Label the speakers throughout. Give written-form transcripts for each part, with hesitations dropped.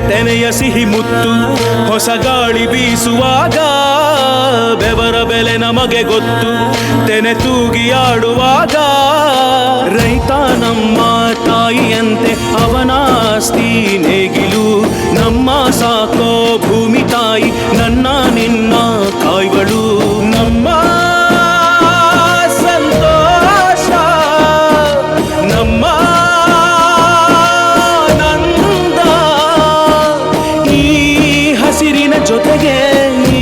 Speaker 1: ತೆನೆಯ ಸಿಹಿ ಮುತ್ತು ಹೊಸ ಗಾಳಿ ಬೀಸುವಾಗ ಬೆವರ ಬೆಲೆ ನಮಗೆ ಗೊತ್ತು. ತೆನೆ ತೂಗಿ ಆಡುವಾಗ ರೈತ ನಮ್ಮ ತಾಯಿಯಂತೆ ಅವನಾಸ್ತಿ ನೇಗಿಲು. ನಮ್ಮ ಸಾಕೋ ಭೂಮಿ ತಾಯಿ ನನ್ನ ನಿನ್ನ ಕಾಯ್ಗಳು. ನಮ್ಮ ಸಂತೋಷ ನಮ್ಮ ಜೊತೆಗೆ ಈ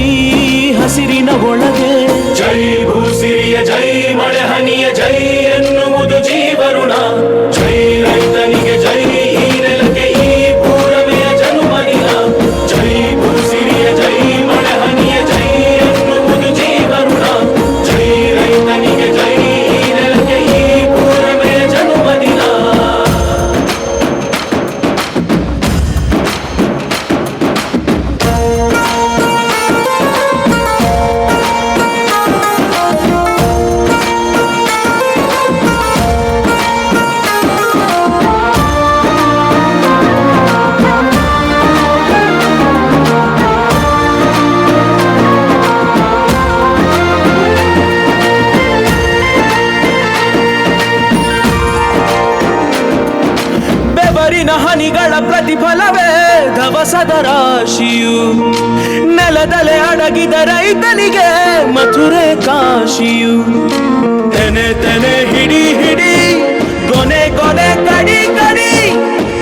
Speaker 1: ಹಸಿರಿನ ಒಳಗೆ. ಜೈ ಭೂಸಿರಿಯ ಜೈ ಮಳೆ ಹನಿಯ ಜೈ ಎನ್ನುವುದು ಜೀವರುಣ. ಜೈ ರೈತನಿಗೆ ಜೈ ಈ ನೆಲಕ್ಕೆ ಈ ಪೂರಮೆಯ ಜನುಮದಿನ. ಜೈ ಭೂಸಿರಿಯ ಜೈ ಮಳೆ ಹನಿಯ ಜೈ ಎನ್ನುವುದು ಜೀವರುಣ. ಜೈ ರೈತನಿಗೆ ಜೈ ಈ ನೆಲಕ್ಕೆ ಈ ಪೂರಮೆಯ ಜನುಮದಿನ. ಹನಿಗಳ ಪ್ರತಿಫಲವೇ ಧವಸದ ರಾಶಿಯು. ನೆಲದಲೆ ಅಡಗಿದ ರೈತನಿಗೆ ಮಥುರೆ ಕಾಶಿಯು. ತೆನೆ ತೆನೆ ಹಿಡಿ ಹಿಡಿ ಕೊನೆ ಕೊನೆ ಕಡಿ ಕಡಿ.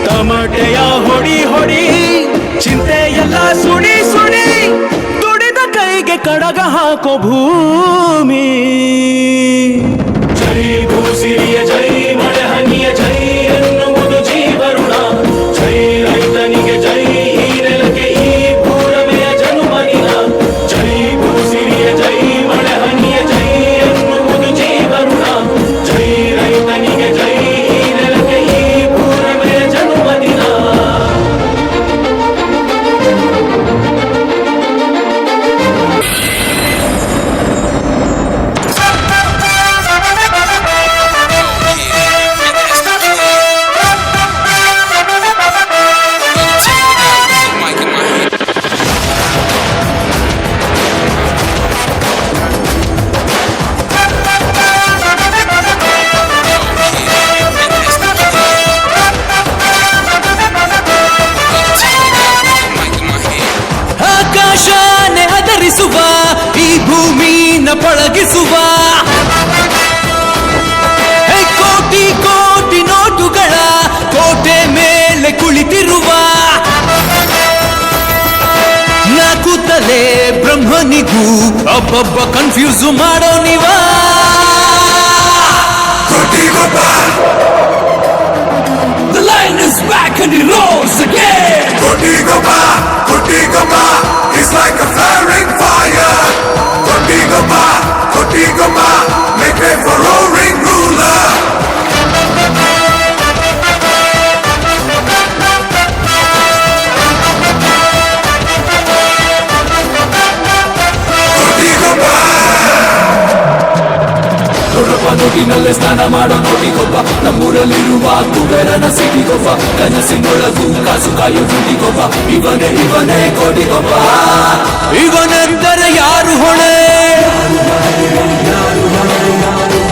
Speaker 1: ತಮಟೆಯ ಹೊಡಿ ಹೊಡಿ ಚಿಂತೆ ಎಲ್ಲ ಸುಡಿ ಸುಡಿ. ದುಡಿದ ಕೈಗೆ ಕಡಗ ಹಾಕೋ ಭೂಮಿ. ಜೈ ಭೂಸಿರಿಯ ಜೈ ಮಳೆ ಹನಿಯ ಜೈ ಎನ್ನುವುದು ಜೀವರುಣ. ಜೈ ರೈತನಿಗೆ ಜೈ ಈ ನೆಲಕ್ಕೆ ಈ ಪೂರಮೆಯ ಜನುಮದಿನ. ಜೈ ಭೂಸಿರಿಯ ಜೈ ಮಳೆ ಹನಿಯ ಜೈ ಎನ್ನುವುದು ಜೀವರುಣ. ಜೈ ರೈತನಿಗೆ ಜೈ ಈ ನೆಲಕ್ಕೆ ಈ ಪೂರಮೆಯ ಜನುಮದಿನ. ಆಕಾಶನೆ ಆಧರಿಸುವ ಈ ಭೂಮಿನ ಪಳಗಿಸುವ ಕೋಟಿ ಕೋಟಿ ನೋಟುಗಳ ಕೋಟೆ ಮೇಲೆ ಕುಳಿತಿರುವ ನಾಕುತ್ತಲೇ ಬ್ರಹ್ಮನಿಗೂ ಒಬ್ಬೊಬ್ಬ ಕನ್ಫ್ಯೂಸ್ ಮಾಡೋ ನೀವ. The line is back and it rolls again.
Speaker 2: Kotigoma, Kotigoma, it's like a flaring fire. Kotigoma, Kotigoma, make way for roaring ruler. ನೋಟಿನಲ್ಲೇ ಸ್ನಾನ ಮಾಡೋ ನೋಟಿಗೊಬ್ಬ. ನಮ್ಮೂರಲ್ಲಿರುವ ಕುಬೇರನ ಸಿಟಿಗೊಬ್ಬ. ಕನಸಿನೊಳಗೂ ಕಾಸು ಕಾಯೋ ದುಡ್ಡಿಗೊಬ್ಬ. ಇವನೇ ಇವನೇ ಕೋಟಿಗೊಬ್ಬ. ಇವನೆಂದರೆ ಯಾರು ಹೊಣೆ?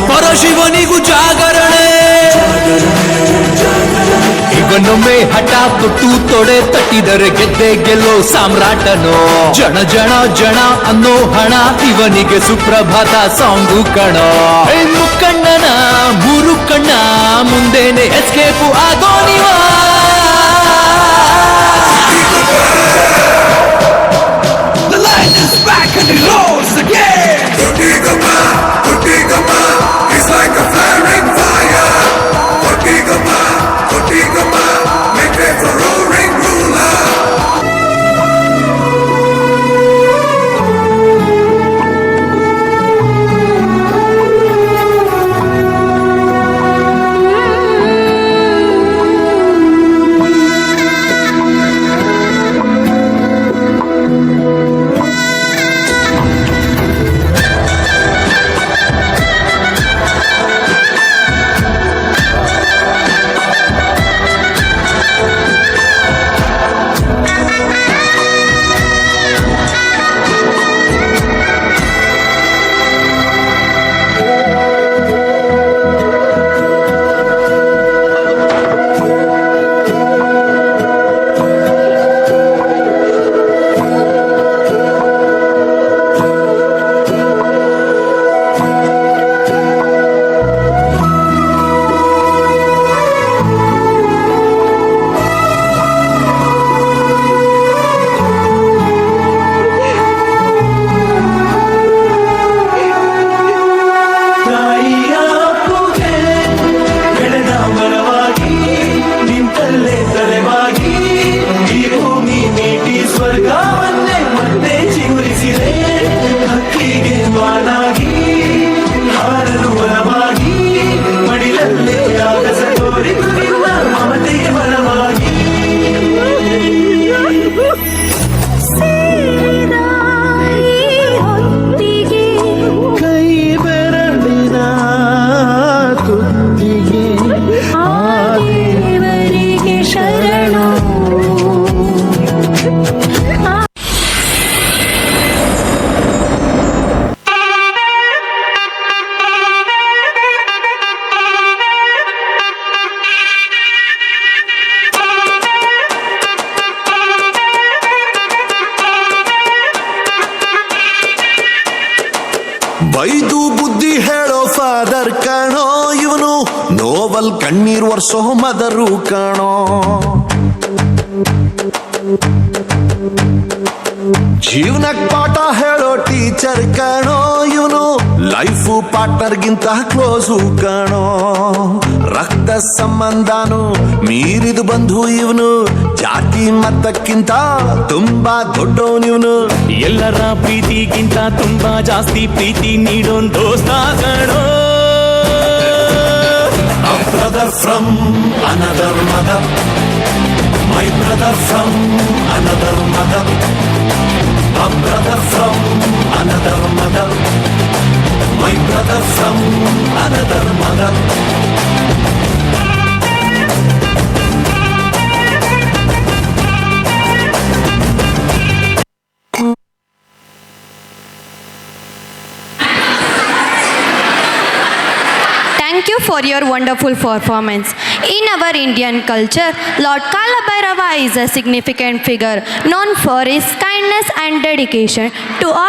Speaker 2: ಪರಶಿವನಿಗೂ ಜಾಗರಣೆ. ಇವನೊಮ್ಮೆ ಹಠ ತೊಟ್ಟು ತೊಡೆ ತಟ್ಟಿದರೆ ಗೆದ್ದೆ ಗೆಲ್ಲೋ ಸಾಮ್ರಾಟನೋ. ಜನ ಜನ ಜನ ಅನ್ನೋ ಹಣ ಇವನಿಗೆ ಸುಪ್ರಭಾತ ಸಾಂಗು ಕಣೋ. ಮುಕ್ಕಣ್ಣನ ಮೂರು ಕಣ್ಣ ಮುಂದೆನೆ ಎಸ್ಕೇಪು ಆಗೋ ನೀವ. The line is back and it rolls again. Kotigoma, Kotigoma, it's like a flaring fire. Kotigoma, Kotigoma, make way for roaring ruler.
Speaker 3: ಬೈದು ಬುದ್ಧಿ ಹೇಳೋ ಫಾದರ್ ಕಾಣೋ ಇವನು, ನೋವಲ್ ಕಣ್ಣೀರ್ ವರ್ಷೋ ಮದರು ಕಾಣೋ. ಜೀವನಕ್ ಪಾಠ ಹೇಳೋ ಟೀಚರ್ ಕಾಣೋ ಇವನು, ಲೈಫು ಪಾರ್ಟ್ನರ್ಗಿಂತ ಕ್ಲೋಸು ಕಾಣೋ. ರಕ್ತ ಸಂಬಂಧನು ಮೀರಿದು ಬಂಧು ಇವನು, ಜಾತಿ ಮತಕ್ಕಿಂತ ತುಂಬಾ ದೊಡ್ಡವನಿವನು.
Speaker 1: ಎಲ್ಲರ ಪ್ರೀತಿಗಿಂತ ತುಂಬಾ ಜಾಸ್ತಿ ಪ್ರೀತಿ ನೀಡೋನ್ ದೋಸ್ತ ಕಣೋ.
Speaker 3: A brother from another mother, my brother from another mother, a brother from another mother, my brother from another mother.
Speaker 4: Thank you for your wonderful performance. In our Indian culture, Lord Kalabhairava is a significant figure known for his kindness and dedication to all